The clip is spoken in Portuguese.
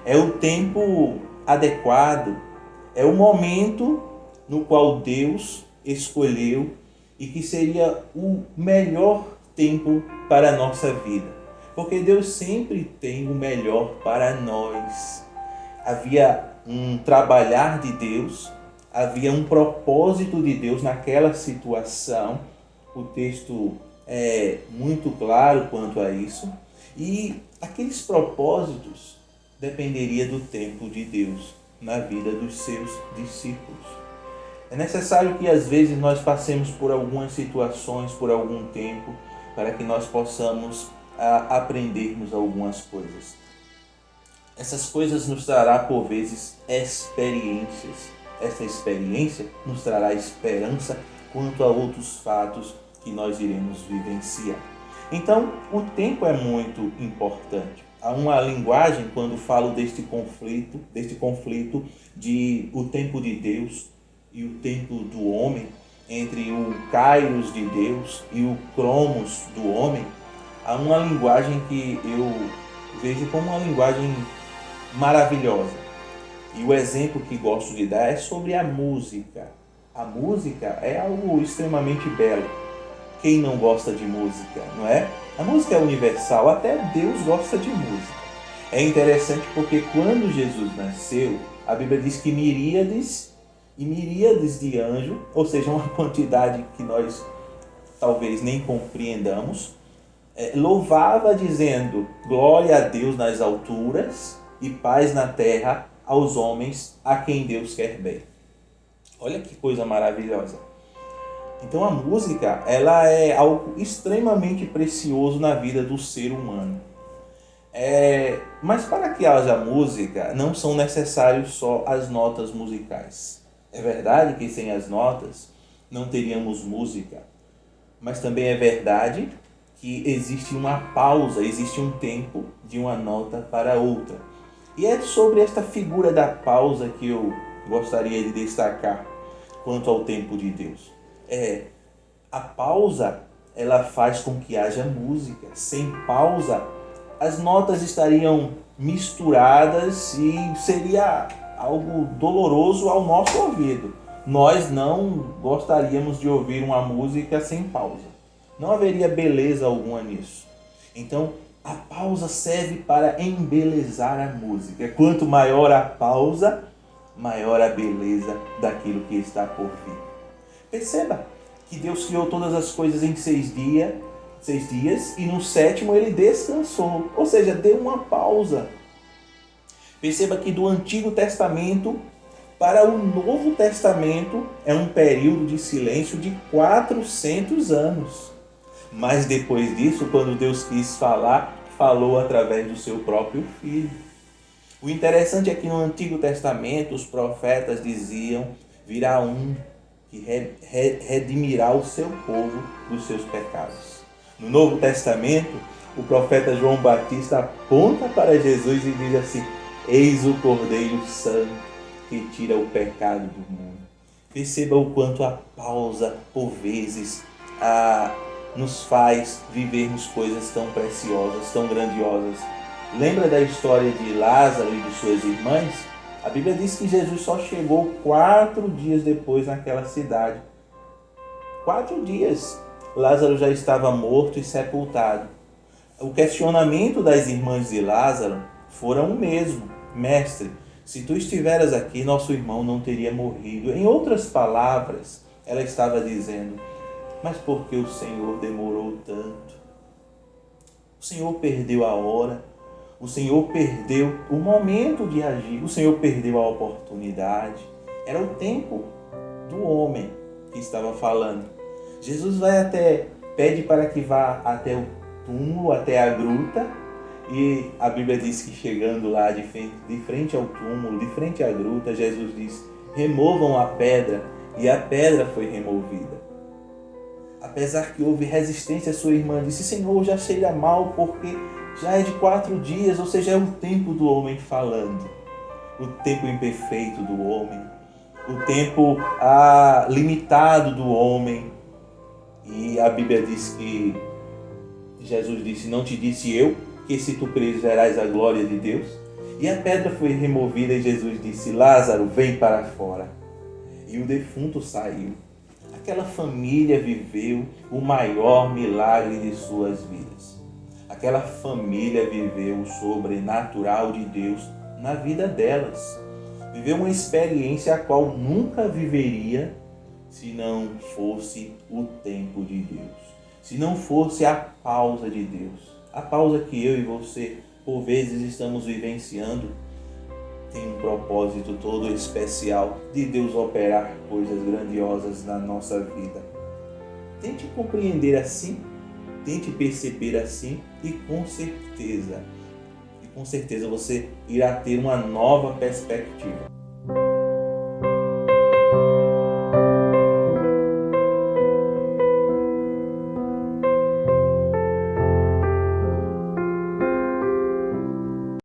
É o tempo adequado, é o momento no qual Deus escolheu e que seria o melhor tempo para a nossa vida. Porque Deus sempre tem o melhor para nós. Havia um trabalhar de Deus, havia um propósito de Deus naquela situação. O texto é muito claro quanto a isso. E aqueles propósitos dependeria do tempo de Deus na vida dos seus discípulos. É necessário que às vezes nós passemos por algumas situações, por algum tempo, para que nós possamos aprendermos algumas coisas. Essas coisas nos trará por vezes experiências. Essa experiência nos trará esperança quanto a outros fatos que nós iremos vivenciar. Então, o tempo é muito importante. Há uma linguagem quando falo deste conflito de o tempo de Deus e o tempo do homem, entre o kairos de Deus e o cromos do homem. Há uma linguagem que eu vejo como uma linguagem maravilhosa. E o exemplo que gosto de dar é sobre a música. A música é algo extremamente belo. Quem não gosta de música, não é? A música é universal, até Deus gosta de música. É interessante porque quando Jesus nasceu, a Bíblia diz que miríades e miríades de anjos, ou seja, uma quantidade que nós talvez nem compreendamos, louvava dizendo: glória a Deus nas alturas e paz na terra aos homens a quem Deus quer bem. Olha que coisa maravilhosa. Então a música, ela é algo extremamente precioso na vida do ser humano. Mas para que haja música, não são necessários só as notas musicais. É verdade que sem as notas não teríamos música, mas também é verdade que existe uma pausa, existe um tempo de uma nota para outra. E é sobre esta figura da pausa que eu gostaria de destacar quanto ao tempo de Deus. A pausa, ela faz com que haja música. Sem pausa, as notas estariam misturadas e seria algo doloroso ao nosso ouvido. Nós não gostaríamos de ouvir uma música sem pausa. Não haveria beleza alguma nisso. Então, a pausa serve para embelezar a música. Quanto maior a pausa, maior a beleza daquilo que está por vir. Perceba que Deus criou todas as coisas em 6 dias e no 7º ele descansou, ou seja, deu uma pausa. Perceba que do Antigo Testamento para o Novo Testamento é um período de silêncio de 400 anos. Mas depois disso, quando Deus quis falar, falou através do seu próprio Filho. O interessante é que no Antigo Testamento os profetas diziam: virá um que redimirá o seu povo dos seus pecados. No Novo Testamento, o profeta João Batista aponta para Jesus e diz assim: eis o Cordeiro Santo que tira o pecado do mundo. Perceba o quanto a pausa, por vezes, nos faz vivermos coisas tão preciosas, tão grandiosas. Lembra da história de Lázaro e de suas irmãs? A Bíblia diz que Jesus só chegou 4 dias depois naquela cidade. 4 dias. Lázaro já estava morto e sepultado. O questionamento das irmãs de Lázaro foram o mesmo: mestre, se tu estiveras aqui, nosso irmão não teria morrido. Em outras palavras, ela estava dizendo: mas por que o Senhor demorou tanto? O Senhor perdeu a hora, o Senhor perdeu o momento de agir, o Senhor perdeu a oportunidade. Era o tempo do homem que estava falando. Jesus pede para que vá até o túmulo, até a gruta, e a Bíblia diz que chegando lá de frente ao túmulo, de frente à gruta, Jesus diz: removam a pedra, e a pedra foi removida. Apesar que houve resistência, sua irmã disse: Senhor, já cheira mal, porque já é de 4 dias, ou seja, é o tempo do homem falando, o tempo imperfeito do homem, o tempo limitado do homem. E a Bíblia diz que Jesus disse: não te disse eu que se tu creres verás a glória de Deus? E a pedra foi removida e Jesus disse: Lázaro, vem para fora. E o defunto saiu. Aquela família viveu o maior milagre de suas vidas. Aquela família viveu o sobrenatural de Deus na vida delas. Viveu uma experiência a qual nunca viveria se não fosse o tempo de Deus. Se não fosse a pausa de Deus. A pausa que eu e você, por vezes, estamos vivenciando, tem um propósito todo especial de Deus operar coisas grandiosas na nossa vida. Tente compreender assim, tente perceber assim e com certeza você irá ter uma nova perspectiva.